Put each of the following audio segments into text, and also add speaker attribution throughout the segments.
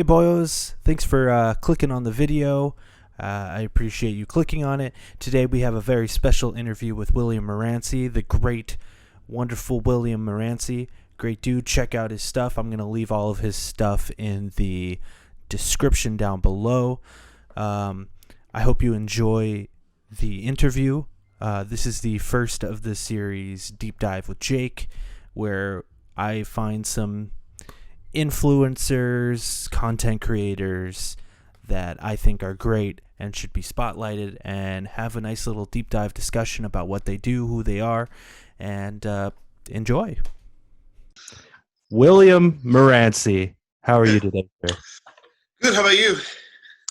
Speaker 1: Hey boyos, thanks for clicking on the video. I appreciate you clicking on it. Today we have a very special interview with William Maranci, the great, wonderful William Maranci. Great dude. Check out his stuff. I'm going to leave all of his stuff in the description down below. I hope you enjoy the interview. This is the first of the series Deep Dive with Jake, where I find some influencers, content creators that I think are great and should be spotlighted, and have a nice little deep dive discussion about what they do, who they are, and enjoy. William Maranci, how are you today, sir?
Speaker 2: Good. How about you?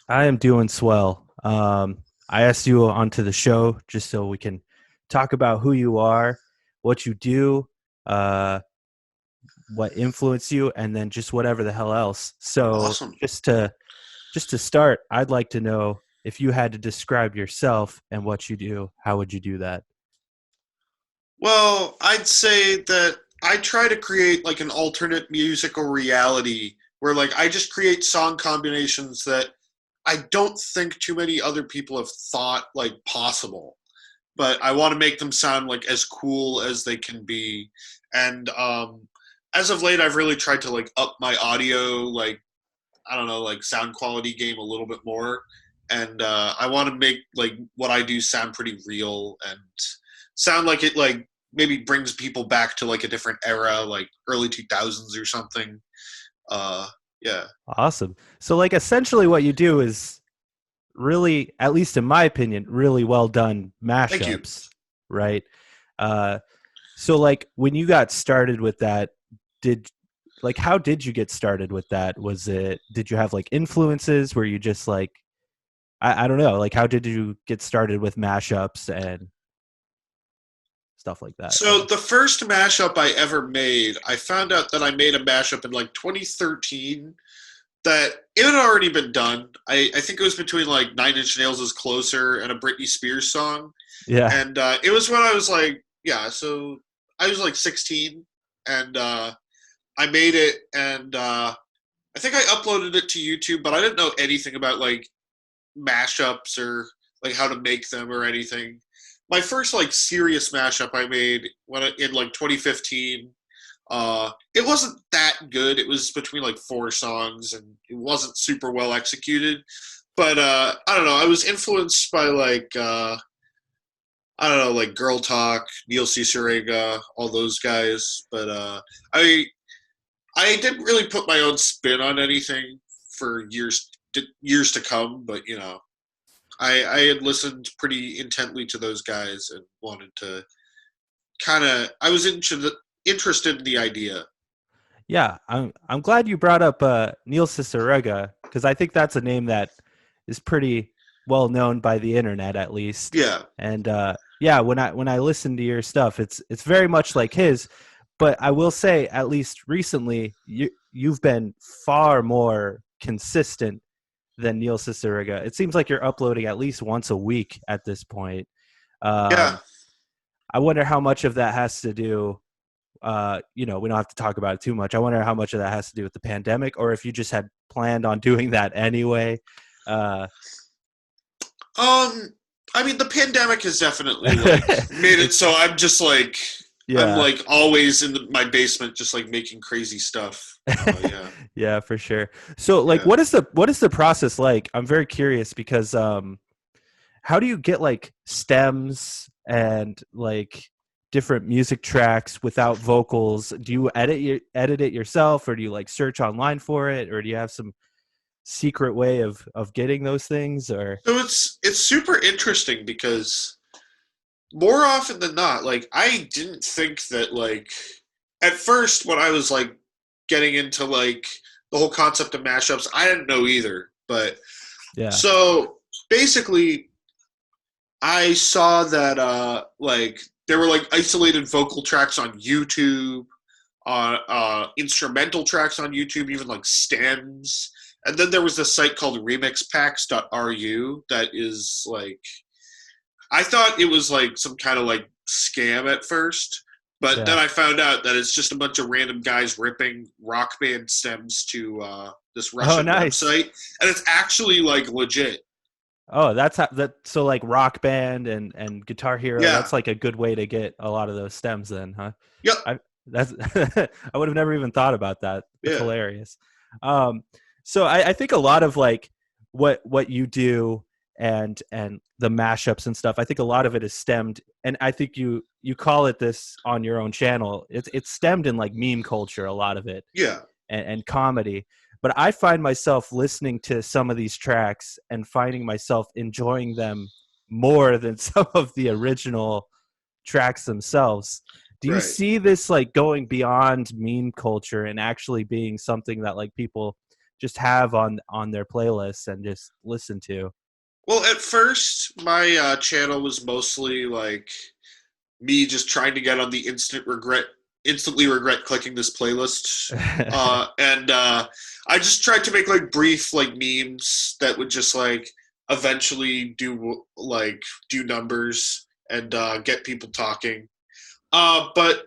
Speaker 1: I am doing swell. I asked you onto the show just so we can talk about who you are, what you do, what influenced you, and then just whatever the hell else. So
Speaker 2: Awesome.
Speaker 1: just to start, I'd like to know, if you had to describe yourself and what you do, how would you do that?
Speaker 2: Well, I'd say that I try to create like an alternate musical reality where like I just create song combinations that I don't think too many other people have thought like possible. But I want to make them sound like as cool as they can be. And as of late I've really tried to like up my audio, like I don't know, like sound quality game a little bit more. And I want to make like what I do sound pretty real and sound like it like maybe brings people back to like a different era, like early 2000s or something. Yeah.
Speaker 1: Awesome. So like essentially what you do is really, at least in my opinion, really well done
Speaker 2: Thank you.
Speaker 1: mashups, right? Uh, so like when you got started with that, did like how did you get started with that? Did you have like influences? Were you just like, I don't know, like how did you get started with mashups and stuff like that?
Speaker 2: So the first mashup I ever made, I found out that I made a mashup in like 2013 that it had already been done. I think it was between like Nine Inch Nails' Closer and a Britney Spears song.
Speaker 1: Yeah.
Speaker 2: And it was when I was like, yeah, so I was like 16 and I made it and I think I uploaded it to YouTube, but I didn't know anything about like mashups or like how to make them or anything. My first like serious mashup I made in like 2015. It wasn't that good. It was between like four songs and it wasn't super well executed. But I don't know. I was influenced by like I don't know, like Girl Talk, Neil Cicerega, all those guys. But I I didn't really put my own spin on anything for years to come. But you know, I had listened pretty intently to those guys and wanted to kind of. I was interested in the idea.
Speaker 1: Yeah, I'm glad you brought up Neil Cicerega, because I think that's a name that is pretty well known by the internet, at least.
Speaker 2: Yeah,
Speaker 1: And yeah, when I listen to your stuff, it's very much like his. But I will say, at least recently, you've been far more consistent than Neil Cicerega. It seems like you're uploading at least once a week at this point.
Speaker 2: yeah.
Speaker 1: Um, I wonder how much of that has to do. We don't have to talk about it too much. I wonder how much of that has to do with the pandemic, or if you just had planned on doing that anyway. Uh,
Speaker 2: I mean, the pandemic has definitely like made it
Speaker 1: it's
Speaker 2: so I'm just like I'm
Speaker 1: yeah,
Speaker 2: like always in my basement, just like making crazy stuff. Yeah,
Speaker 1: yeah, for sure. So, like,
Speaker 2: yeah.
Speaker 1: what is the process like? I'm very curious because how do you get like stems and like different music tracks without vocals? Do you edit it yourself, or do you like search online for it, or do you have some secret way of getting those things? Or
Speaker 2: So it's super interesting because more often than not, like I didn't think that like at first when I was like getting into like the whole concept of mashups, I didn't know either. But
Speaker 1: yeah,
Speaker 2: so basically I saw that like there were like isolated vocal tracks on YouTube, instrumental tracks on YouTube, even like stems. And then there was this site called remixpacks.ru that is like I thought it was like some kind of like scam at first, but
Speaker 1: yeah,
Speaker 2: then I found out that it's just a bunch of random guys ripping rock band stems to this
Speaker 1: Oh,
Speaker 2: Russian
Speaker 1: nice.
Speaker 2: website, and it's actually like legit.
Speaker 1: Oh, that's how that. So like Rock Band and Guitar Hero.
Speaker 2: Yeah.
Speaker 1: That's like a good way to get a lot of those stems, then, huh?
Speaker 2: Yep.
Speaker 1: I that's I would have never even thought about that. That's
Speaker 2: Yeah.
Speaker 1: hilarious. Um, so I think a lot of like what you do and the mashups and stuff. I think a lot of it is stemmed, and I think you call it this on your own channel. It's stemmed in like meme culture. A lot of it
Speaker 2: Yeah.
Speaker 1: and comedy. But I find myself listening to some of these tracks and finding myself enjoying them more than some of the original tracks themselves. Do you
Speaker 2: Right.
Speaker 1: see this like going beyond meme culture and actually being something that like people just have on their playlists and just listen to?
Speaker 2: Well, at first, my channel was mostly like me just trying to get on the instantly regret clicking this playlist, and I just tried to make like brief like memes that would just like eventually do numbers and get people talking. But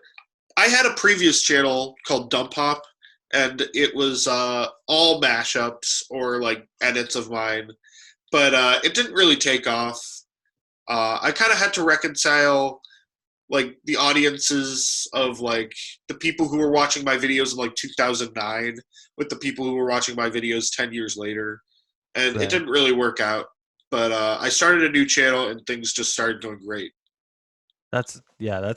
Speaker 2: I had a previous channel called Dump Hop, and it was all mashups or like edits of mine, but it didn't really take off. I kind of had to reconcile like the audiences of like the people who were watching my videos in like 2009 with the people who were watching my videos 10 years later, and it
Speaker 1: Right.
Speaker 2: didn't really work out. But I started a new channel and things just started going great.
Speaker 1: That's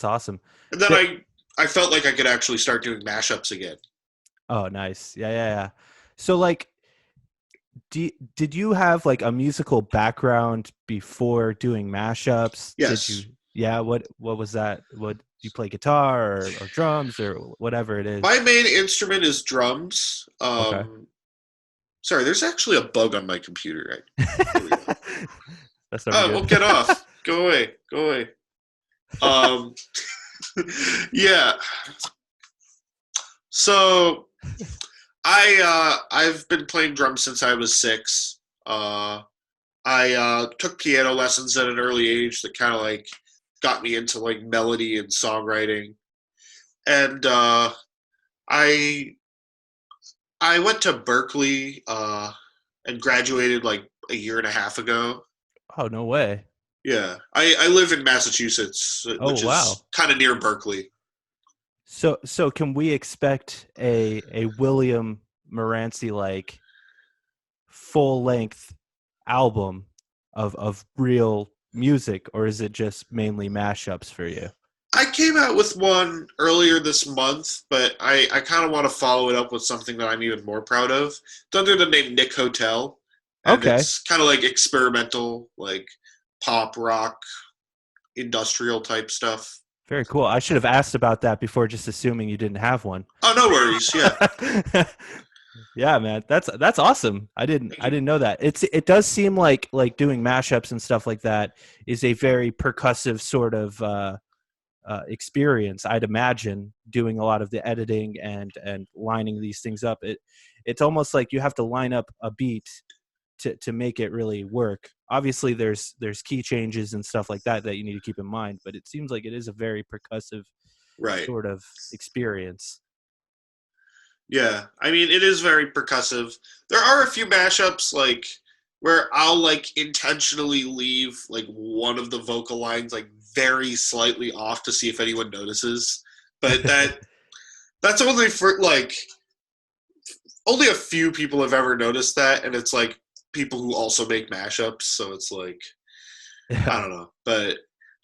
Speaker 1: awesome.
Speaker 2: And then
Speaker 1: The,
Speaker 2: I felt like I could actually start doing mashups again.
Speaker 1: oh, nice. Yeah. So like did you have like a musical background before doing mashups? Did you?
Speaker 2: Yes.
Speaker 1: Yeah. What was that? What, do you play guitar or drums or whatever it
Speaker 2: My
Speaker 1: is?
Speaker 2: main instrument is drums.
Speaker 1: Okay.
Speaker 2: Sorry, there's actually a bug on my computer. Right? There we go.
Speaker 1: That's never
Speaker 2: Oh, well,
Speaker 1: good.
Speaker 2: get off. Go away. Go away. Um, yeah. So I've been playing drums since I was 6. I took piano lessons at an early age that kind of like got me into like melody and songwriting, and I I went to Berkeley and graduated like a year and a half ago.
Speaker 1: Oh, no way.
Speaker 2: Yeah, I live in Massachusetts,
Speaker 1: Oh,
Speaker 2: which
Speaker 1: wow.
Speaker 2: is kind of near Berkeley.
Speaker 1: So can we expect a William Moranci like full length album of real music, or is it just mainly mashups for you?
Speaker 2: I came out with one earlier this month, but I kind of want to follow it up with something that I'm even more proud of. It's under the name Nick Hotel, and
Speaker 1: Okay.
Speaker 2: it's kind of like experimental, like pop rock, industrial type stuff.
Speaker 1: Very cool. I should have asked about that before just assuming you didn't have one.
Speaker 2: Oh, no worries. Yeah,
Speaker 1: Yeah, man. That's awesome.
Speaker 2: thank
Speaker 1: I
Speaker 2: you.
Speaker 1: didn't know that. It does seem like doing mashups and stuff like that is a very percussive sort of experience. I'd imagine doing a lot of the editing and lining these things up. It's almost like you have to line up a beat to make it really work. Obviously, there's key changes and stuff like that that you need to keep in mind, but it seems like it is a very percussive
Speaker 2: Right.
Speaker 1: sort of experience.
Speaker 2: Yeah, I mean it is very percussive. There are a few mashups like where I'll like intentionally leave like one of the vocal lines like very slightly off to see if anyone notices. But that's only for like only a few people have ever noticed that, and it's like people who also make mashups. So it's like I
Speaker 1: Yeah.
Speaker 2: don't know, but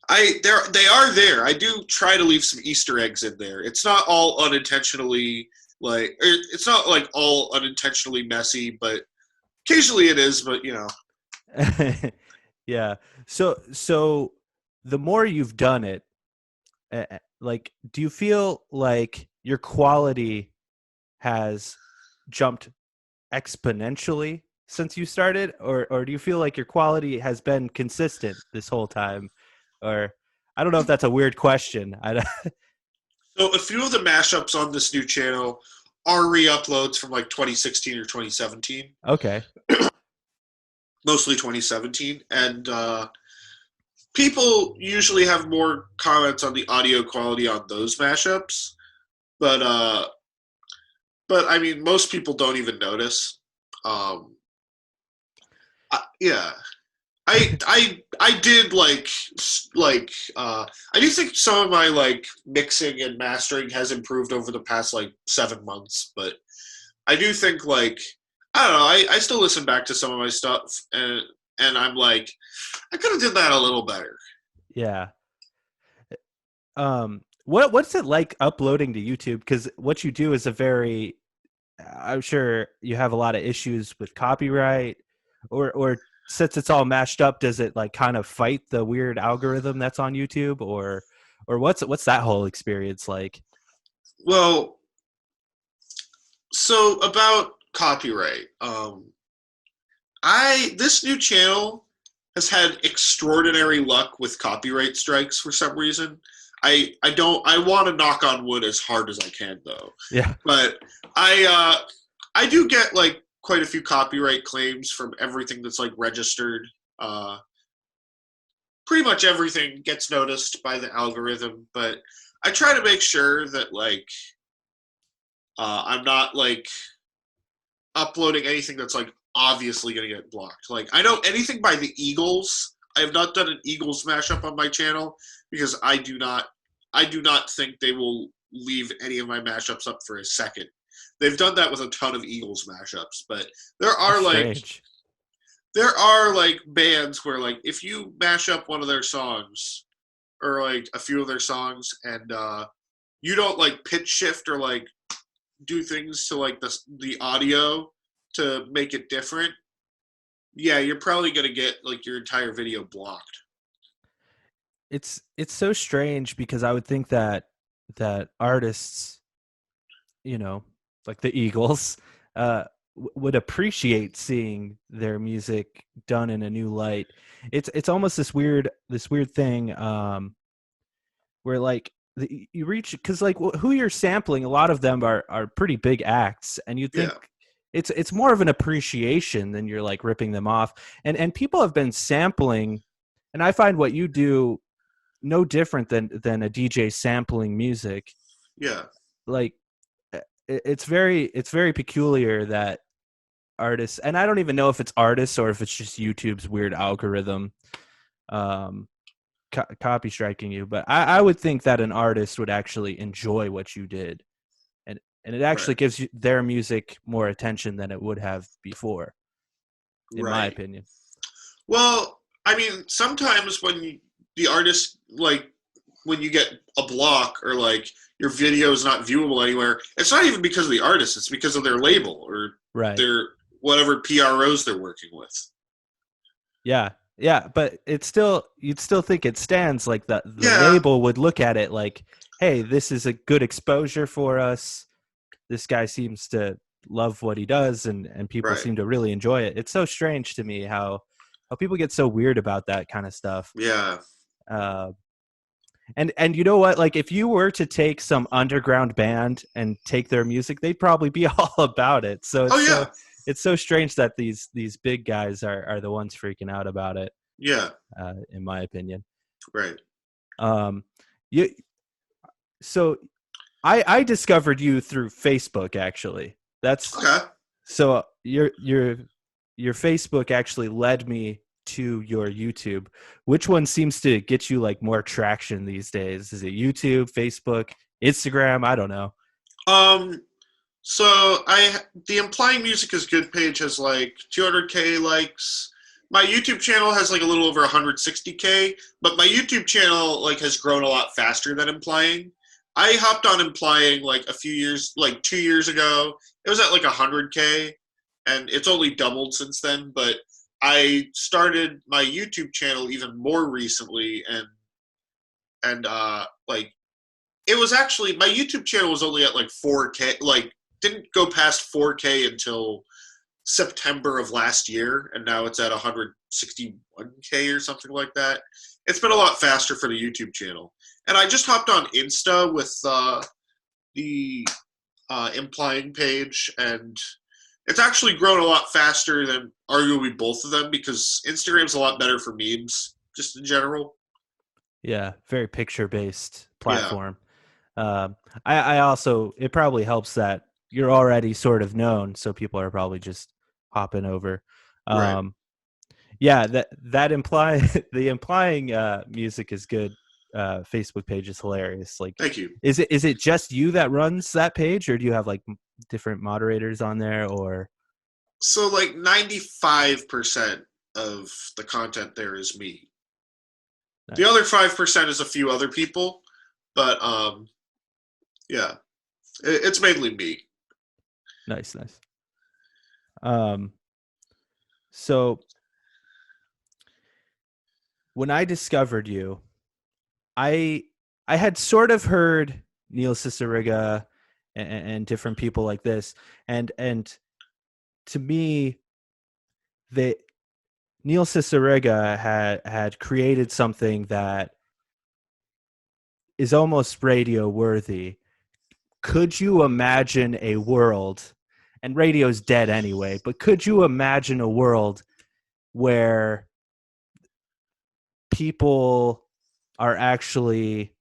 Speaker 2: they are there. I do try to leave some Easter eggs in there. It's not all unintentionally it's not like all unintentionally messy, but occasionally it is. But you know,
Speaker 1: Yeah. So the more you've done it, like, do you feel like your quality has jumped exponentially since you started, or do you feel like your quality has been consistent this whole time? Or I don't know if that's a weird question.
Speaker 2: so a few of the mashups on this new channel are re-uploads from like 2016 or 2017,
Speaker 1: Okay.
Speaker 2: mostly 2017, and people usually have more comments on the audio quality on those mashups, but I mean most people don't even notice. Um, yeah, I did I do think some of my like mixing and mastering has improved over the past like 7 months, but I do think like I don't know. I still listen back to some of my stuff and I'm like I could have did that a little better.
Speaker 1: Yeah. What's it like uploading to YouTube? Because what you do is a very, I'm sure you have a lot of issues with copyright, or since it's all mashed up, does it like kind of fight the weird algorithm that's on YouTube, or what's that whole experience like?
Speaker 2: Well, so about copyright, I this new channel has had extraordinary luck with copyright strikes for some reason. I don't I want to knock on wood as hard as I can though,
Speaker 1: Yeah,
Speaker 2: but I do get like quite a few copyright claims from everything that's like registered. Uh, Pretty much everything gets noticed by the algorithm, but I try to make sure that like I'm not like uploading anything that's like obviously going to get blocked. Like I know anything by the Eagles. I have not done an Eagles mashup on my channel because I do not think they will leave any of my mashups up for a second. They've done that with a ton of Eagles mashups, but there
Speaker 1: that's
Speaker 2: are like
Speaker 1: strange.
Speaker 2: there are like bands where like if you mash up one of their songs or like a few of their songs and you don't like pitch shift or like do things to like the audio to make it different, yeah, you're probably gonna get like your entire video blocked.
Speaker 1: It's so strange because I would think that artists, like the Eagles, would appreciate seeing their music done in a new light. It's almost this weird thing, where like you reach, because like who you're sampling, a lot of them are pretty big acts, and you think
Speaker 2: Yeah,
Speaker 1: it's more of an appreciation than you're like ripping them off. And people have been sampling, and I find what you do no different than a DJ sampling music.
Speaker 2: yeah,
Speaker 1: Like it's very peculiar that artists, and I don't even know if it's artists or if it's just YouTube's weird algorithm, um copy striking you, but I would think that an artist would actually enjoy what you did, and it actually
Speaker 2: right,
Speaker 1: gives you their music more attention than it would have before, in my
Speaker 2: right.
Speaker 1: opinion.
Speaker 2: Well, I mean, sometimes when the artist like when you get a block or like your video is not viewable anywhere, it's not even because of the artist; it's because of their label or
Speaker 1: Right.
Speaker 2: their whatever PROs they're working with.
Speaker 1: Yeah, yeah, but it's still, you'd still think it stands, like the
Speaker 2: Yeah,
Speaker 1: label would look at it like, hey, this is a good exposure for us. This guy seems to love what he does, and people
Speaker 2: right.
Speaker 1: seem to really enjoy it. It's so strange to me how people get so weird about that kind of stuff.
Speaker 2: Yeah.
Speaker 1: uh and you know what, like if you were to take some underground band and take their music, they'd probably be all about it. So
Speaker 2: Oh
Speaker 1: it's so
Speaker 2: yeah.
Speaker 1: it's so strange that these big guys are the ones freaking out about it,
Speaker 2: Yeah.
Speaker 1: in my opinion.
Speaker 2: Right.
Speaker 1: um you so I discovered you through Facebook, actually. That's
Speaker 2: Okay.
Speaker 1: so your Facebook actually led me to your YouTube. Which one seems to get you like more traction these days? Is it YouTube, Facebook, Instagram? I don't know.
Speaker 2: Um. So the Implying Music is Good page has like 200K likes. My YouTube channel has like a little over 160K, but my YouTube channel like has grown a lot faster than Implying. I hopped on Implying like a few years, like 2 years ago. It was at like 100K, and it's only doubled since then. But I started my YouTube channel even more recently, and like it was actually my YouTube channel was only at like 4K, like didn't go past 4K until September of last year, and now it's at 161K or something like that. It's been a lot faster for the YouTube channel, and I just hopped on Insta with the Implying page, and it's actually grown a lot faster than arguably both of them because Instagram's a lot better for memes, just in general.
Speaker 1: Yeah, very picture based
Speaker 2: Yeah,
Speaker 1: platform. Um, I also, it probably helps that you're already sort of known, so people are probably just hopping over.
Speaker 2: Right.
Speaker 1: Um, yeah, that imply the implying music is good. Facebook page is hilarious. Like,
Speaker 2: Thank you.
Speaker 1: is it just you that runs that page, or do you have like different moderators on there? Or
Speaker 2: So like 95% of the content there is me. The
Speaker 1: nice,
Speaker 2: other 5% is a few other people, but yeah, it's mainly me.
Speaker 1: nice, nice. Um, so when I discovered you, I I had sort of heard Neil Cicierega and different people like this, and to me, the Neil Cicierega had created something that is almost radio worthy. Could you imagine a world, and radio's dead anyway, but could you imagine a world where people are actually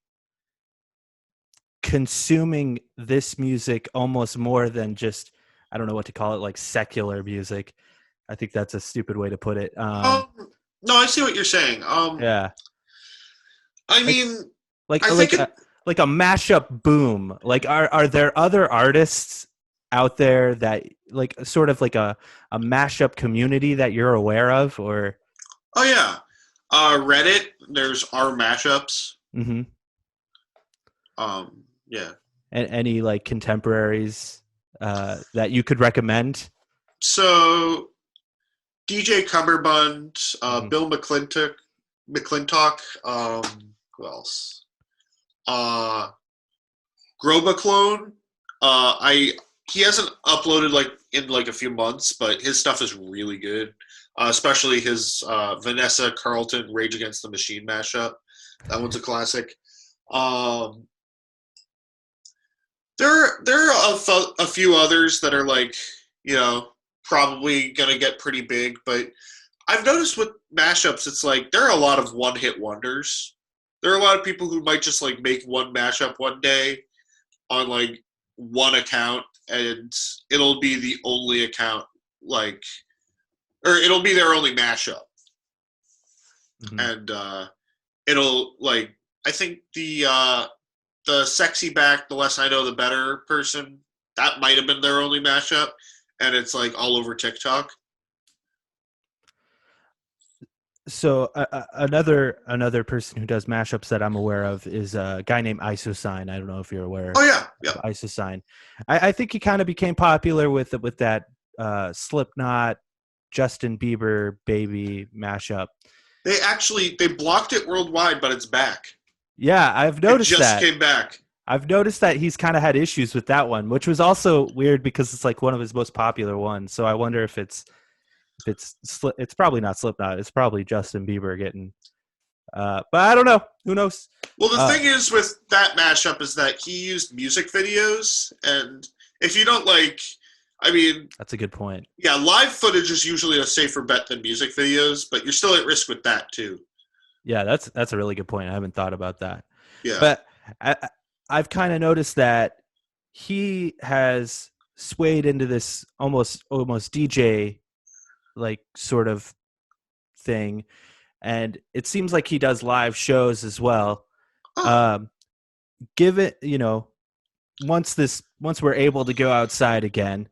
Speaker 1: consuming this music almost more than just, I don't know what to call it, like secular music? I think that's a stupid way to put it.
Speaker 2: Um, no, I see what you're saying.
Speaker 1: Yeah,
Speaker 2: I
Speaker 1: like
Speaker 2: mean,
Speaker 1: like
Speaker 2: I think
Speaker 1: like
Speaker 2: it.
Speaker 1: a like a mashup boom. Like, are there other artists out there that, like, sort of like a mashup community that you're aware of? Or
Speaker 2: Oh yeah, Reddit. There's our mashups.
Speaker 1: mm-hmm.
Speaker 2: Yeah.
Speaker 1: And any like contemporaries that you could recommend?
Speaker 2: So DJ Cumberbund,
Speaker 1: Mm-hmm.
Speaker 2: Bill McClintock. Who else? Uh, Grobaclone. I He hasn't uploaded like in like a few months, but his stuff is really good. Especially his Vanessa Carlton Rage Against the Machine mashup. That one's a classic. Um, there are a few others that are like, you know, probably gonna get pretty big, but I've noticed with mashups, it's like there are a lot of one hit wonders. There are a lot of people who might just like make one mashup one day on like one account, and it'll be the only account, like, or it'll be their only mashup,
Speaker 1: Mm-hmm.
Speaker 2: and it'll like, I think the sexy back, the less I know, the better person, that might have been their only mashup, and it's like all over TikTok.
Speaker 1: So another person who does mashups that I'm aware of is a guy named Isosign. I don't know if you're
Speaker 2: Oh
Speaker 1: aware
Speaker 2: yeah,
Speaker 1: of
Speaker 2: yeah.
Speaker 1: Isosign. I think he kind of became popular with that Slipknot Justin Bieber baby mashup.
Speaker 2: They blocked it worldwide, but it's back.
Speaker 1: Yeah, I've
Speaker 2: It
Speaker 1: noticed
Speaker 2: just
Speaker 1: that.
Speaker 2: came back.
Speaker 1: I've noticed that he's kind of had issues with that one, which was also weird because it's like one of his most popular ones. So I wonder if it's probably not Slipknot. It's probably Justin Bieber getting. But I don't know. Who knows?
Speaker 2: Well, the
Speaker 1: Uh,
Speaker 2: thing is with that mashup is that he used music videos, and if you don't like, I mean,
Speaker 1: that's a good point.
Speaker 2: yeah, live footage is usually a safer bet than music videos, but you're still at risk with that too.
Speaker 1: Yeah, that's a really good point. I haven't thought about that.
Speaker 2: Yeah.
Speaker 1: But I've kind of noticed that he has swayed into this almost DJ like sort of thing, and it seems like he does live shows as well.
Speaker 2: Oh,
Speaker 1: Um, give it, once we're able to go outside again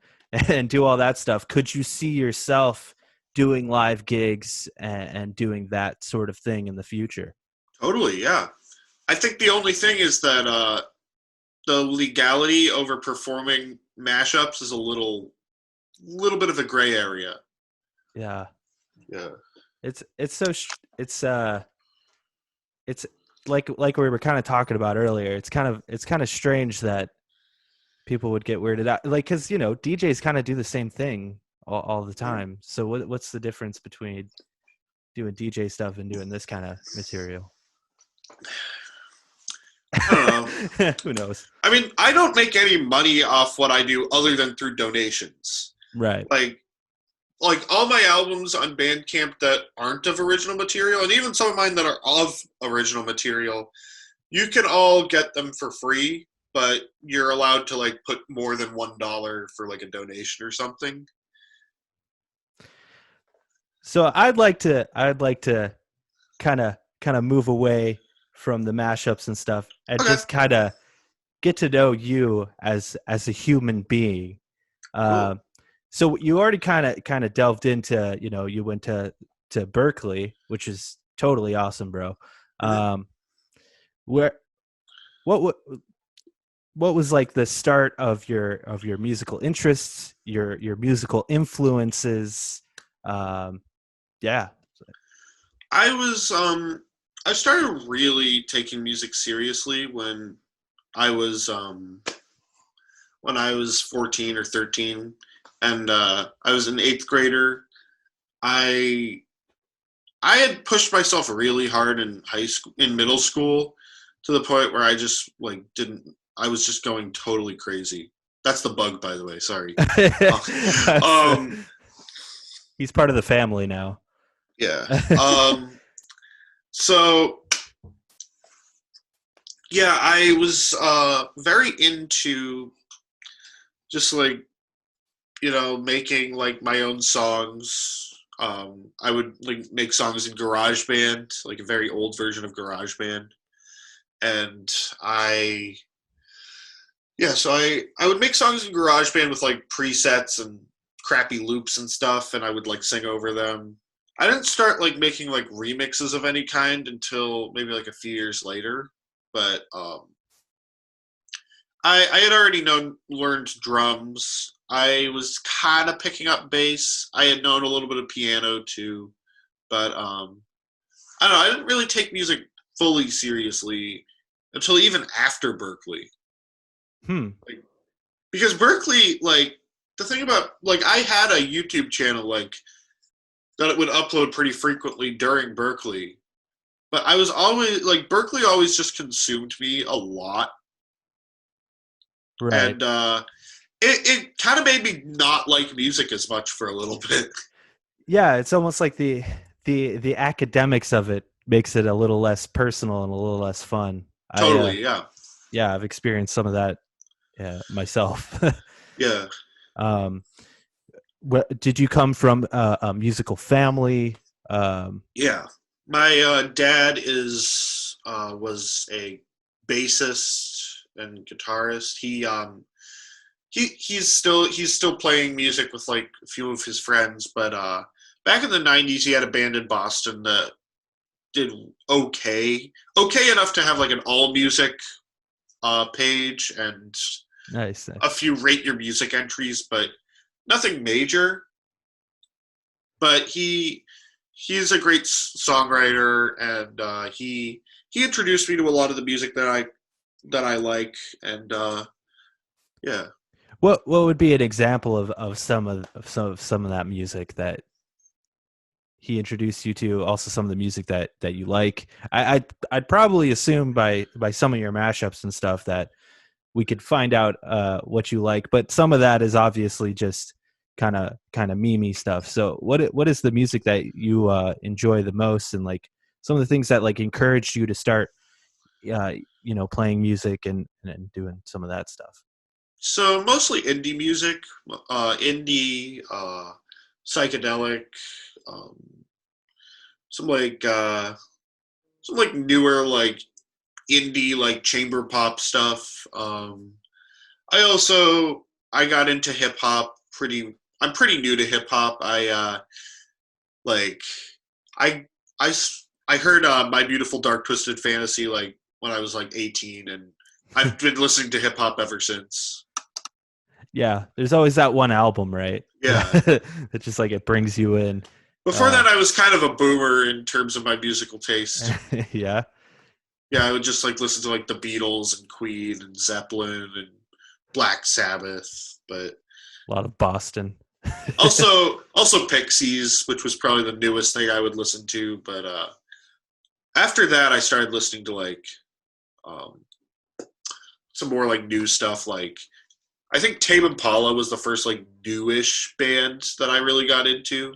Speaker 1: and do all that stuff, could you see yourself doing live gigs and doing that sort of thing in the future?
Speaker 2: totally. Yeah. I think the only thing is that the legality over performing mashups is a little bit of a gray area.
Speaker 1: Yeah,
Speaker 2: Yeah.
Speaker 1: it's like we were kind of talking about earlier. It's kind of strange that people would get weirded out, like, because DJs kind of do the same thing all the time. So what's the difference between doing DJ stuff and doing this kind of material?
Speaker 2: I don't know.
Speaker 1: Who knows?
Speaker 2: I mean, I don't make any money off what I do other than through donations.
Speaker 1: Right.
Speaker 2: Like all my albums on Bandcamp that aren't of original material, and even some of mine that are of original material, you can all get them for free, but you're allowed to like put more than $1 for like a donation or something.
Speaker 1: So I'd like to kind of move away from the mashups and stuff and
Speaker 2: Okay,
Speaker 1: just kind of get to know you as a human being.
Speaker 2: cool.
Speaker 1: Uh, so you already kind of delved into, you went to Berkeley, which is totally awesome, bro.
Speaker 2: Mhm.
Speaker 1: Um, where what what was like the start of your musical interests, your musical influences? Um, yeah.
Speaker 2: I was I started really taking music seriously I was um when I was 14 or 13, and I was an eighth grader. I I had pushed myself really hard in middle school, to the point where I just like didn't. I was just going totally crazy. That's the bug, by the way. Sorry. Um,
Speaker 1: He's part of the family now.
Speaker 2: yeah. Um, so yeah, I was very into just like making like my own songs. I would like make songs in GarageBand, like a very old version of GarageBand, and I so I would make songs in GarageBand with like presets and crappy loops and stuff, and I would like sing over them. I didn't start like making like remixes of any kind until maybe like a few years later, but I had already learned drums. I was kind of picking up bass. I had known a little bit of piano too, but I don't know. I didn't really take music fully seriously until even after Berkeley.
Speaker 1: Hmm.
Speaker 2: Like, because Berkeley, like the thing about like I had a YouTube channel like that it would upload pretty frequently during Berkeley, but I was always like Berkeley always just consumed me a lot,
Speaker 1: Right.
Speaker 2: and it kind of made me not like music as much for a little bit.
Speaker 1: Yeah, it's almost like the academics of it makes it a little less personal and a little less fun.
Speaker 2: Totally, yeah,
Speaker 1: Yeah, I've experienced some of that myself.
Speaker 2: yeah,
Speaker 1: um, did you come from a musical family?
Speaker 2: yeah. My dad is was a bassist and guitarist. He's still playing music with like a few of his friends, but back in the '90s, he had a band in Boston that did okay enough to have like an all music page and
Speaker 1: Nice.
Speaker 2: a
Speaker 1: Nice.
Speaker 2: few rate your music entries, but nothing major. But he's a great songwriter, and he introduced me to a lot of the music that I like, and yeah.
Speaker 1: What would be an example of some of that music that he introduced you to? Also, some of the music that you like. I'd probably assume by some of your mashups and stuff that we could find out what you like, but some of that is obviously just kind of memey stuff. So what is the music that you enjoy the most, and like some of the things that like encouraged you to start uh, playing music and doing some of that stuff?
Speaker 2: So mostly indie music, indie, psychedelic, um, some like some like newer like indie like chamber pop stuff. I got into hip hop pretty. I'm pretty new to hip hop. Like I I I heard My Beautiful Dark Twisted Fantasy like when I was like 18, and I've been listening to hip hop ever since.
Speaker 1: Yeah, there's always that one album, right?
Speaker 2: Yeah.
Speaker 1: That just like it brings you in.
Speaker 2: Before
Speaker 1: Uh,
Speaker 2: that, I was kind of a boomer in terms of my musical taste.
Speaker 1: yeah,
Speaker 2: Yeah, I would just like listen to like the Beatles and Queen and Zeppelin and Black Sabbath, but
Speaker 1: a lot of Boston.
Speaker 2: also Pixies, which was probably the newest thing I would listen to. But after that, I started listening to like um, some more like new stuff. Like I think Tame Impala was the first like newish band that I really got into.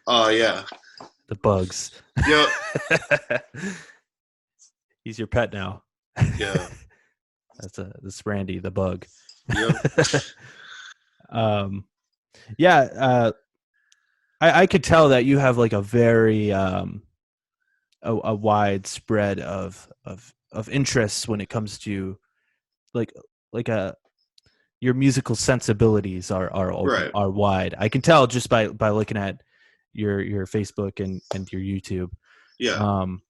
Speaker 1: Oh,
Speaker 2: Yeah,
Speaker 1: the bugs.
Speaker 2: yep,
Speaker 1: He's your pet now.
Speaker 2: yeah,
Speaker 1: That's Randy the bug.
Speaker 2: yep.
Speaker 1: um, yeah. I could tell that you have like a very a wide spread of interests when it comes to like like a your musical sensibilities
Speaker 2: Right.
Speaker 1: are wide. I can tell just by looking at your Facebook and your YouTube.
Speaker 2: Yeah.
Speaker 1: Um,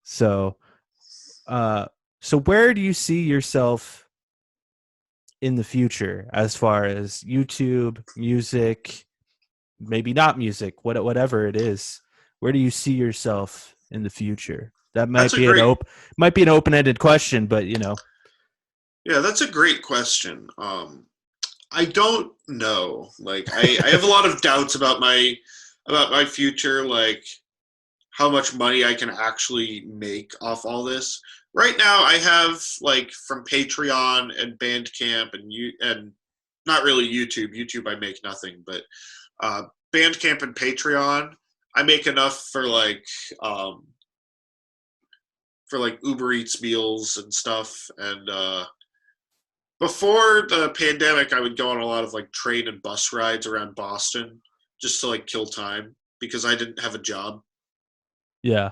Speaker 1: so uh, so where do you see yourself in the future as far as YouTube, music, maybe not music, whatever it is? Where do you see yourself in the future? That
Speaker 2: That's
Speaker 1: might
Speaker 2: a
Speaker 1: be an
Speaker 2: great
Speaker 1: open-ended question, but you know.
Speaker 2: Yeah, that's a great question. I don't know. Like I have a lot of doubts about my future, like how much money I can actually make off all this. Right now I have like from Patreon and Bandcamp and not really YouTube. YouTube I make nothing, but uh Bandcamp and Patreon I make enough um for like Uber Eats meals and stuff and before the pandemic, I would go on a lot of like train and bus rides around Boston just to like kill time because I didn't have a job.
Speaker 1: Yeah.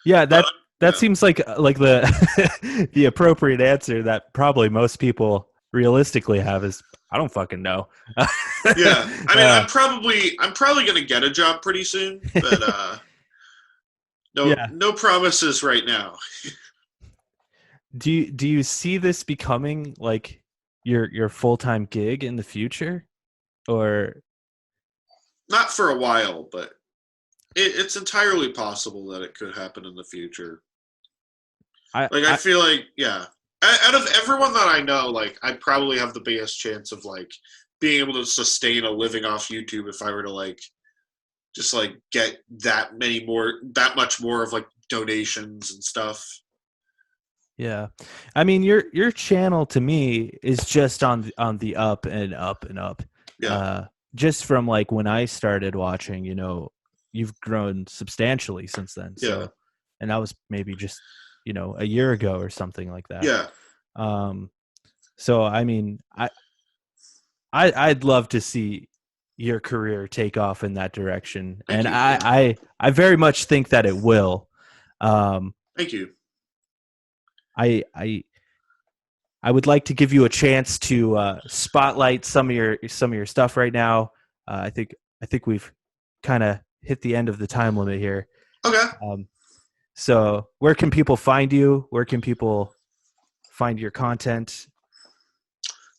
Speaker 1: Yeah,
Speaker 2: But
Speaker 1: that
Speaker 2: yeah,
Speaker 1: seems like the the appropriate answer that probably most people realistically have is I don't fucking know.
Speaker 2: yeah. I mean,
Speaker 1: uh,
Speaker 2: I'm probably gonna get a job pretty soon, but
Speaker 1: yeah.
Speaker 2: no promises right now.
Speaker 1: Do you see this becoming like your full-time gig in the future? Or
Speaker 2: Not for a while, but it's entirely possible that it could happen in the future.
Speaker 1: I
Speaker 2: Like I
Speaker 1: I
Speaker 2: feel like yeah, out of everyone that I know, like I probably have the biggest chance of like being able to sustain a living off YouTube if I were to like just like get that much more of like donations and stuff.
Speaker 1: Yeah. I mean your channel to me is just on the up and up and up.
Speaker 2: Yeah,
Speaker 1: Uh just from like when I started watching, you know, you've grown substantially since then.
Speaker 2: yeah,
Speaker 1: So and that was maybe just, you know, a year ago or something like that.
Speaker 2: yeah.
Speaker 1: Um so I mean, I'd love to see your career take off in that direction.
Speaker 2: Thank
Speaker 1: And
Speaker 2: you. Yeah,
Speaker 1: I very much think that it will. Um
Speaker 2: thank you.
Speaker 1: I I would like to give you a chance to spotlight some of your stuff right now. I think we've kind of hit the end of the time limit here.
Speaker 2: Okay.
Speaker 1: Um, so where can people find you? Where can people find your content?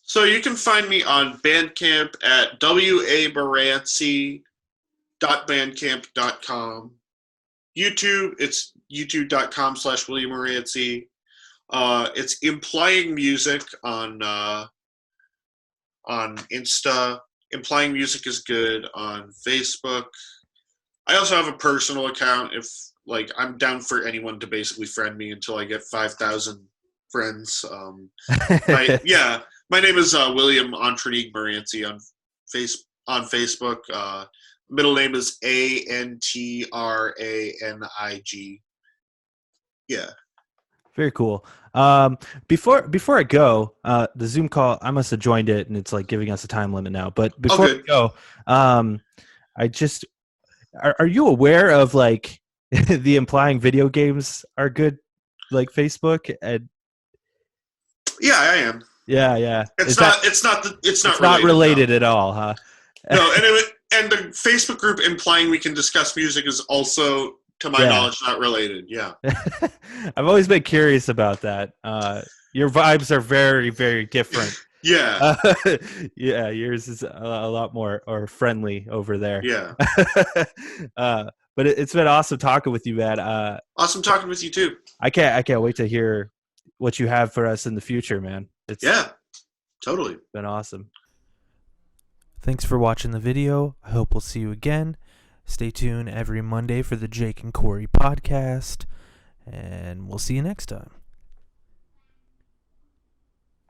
Speaker 2: So you can find me on Bandcamp at wabarancy.bandcamp.com. YouTube, it's youtube.com/William Moranci. It's Implying Music on Insta. Implying Music is good on Facebook. I also have a personal account if like I'm down for anyone to basically friend me until I get 5,000 friends. My name is William Antranig Moranci on Facebook. Middle name is Antranig. Yeah.
Speaker 1: Very cool. Before I go, the Zoom call, I must have joined it, and it's like giving us a time limit now. But
Speaker 2: Oh,
Speaker 1: before we
Speaker 2: good.
Speaker 1: go, I just are you aware of like the implying video games are good, like Facebook and
Speaker 2: Yeah, I am.
Speaker 1: yeah, yeah.
Speaker 2: It's
Speaker 1: Is that
Speaker 2: not. It's not
Speaker 1: it's not
Speaker 2: related. No.
Speaker 1: related at all, huh?
Speaker 2: No, and the Facebook group implying we can discuss music is also, to my
Speaker 1: Yeah.
Speaker 2: knowledge, not related. Yeah.
Speaker 1: I've always been curious about that. Your vibes are very, very different.
Speaker 2: Yeah.
Speaker 1: Yeah, yours is a lot more or friendly over there.
Speaker 2: Yeah.
Speaker 1: But it's been awesome talking with you, man.
Speaker 2: Awesome talking with you too.
Speaker 1: I can't wait to hear what you have for us in the future, man. It's
Speaker 2: Yeah. Totally.
Speaker 1: been awesome. Thanks for watching the video. I hope we'll see you again. Stay tuned every Monday for the Jake and Corey podcast, and we'll see you next time.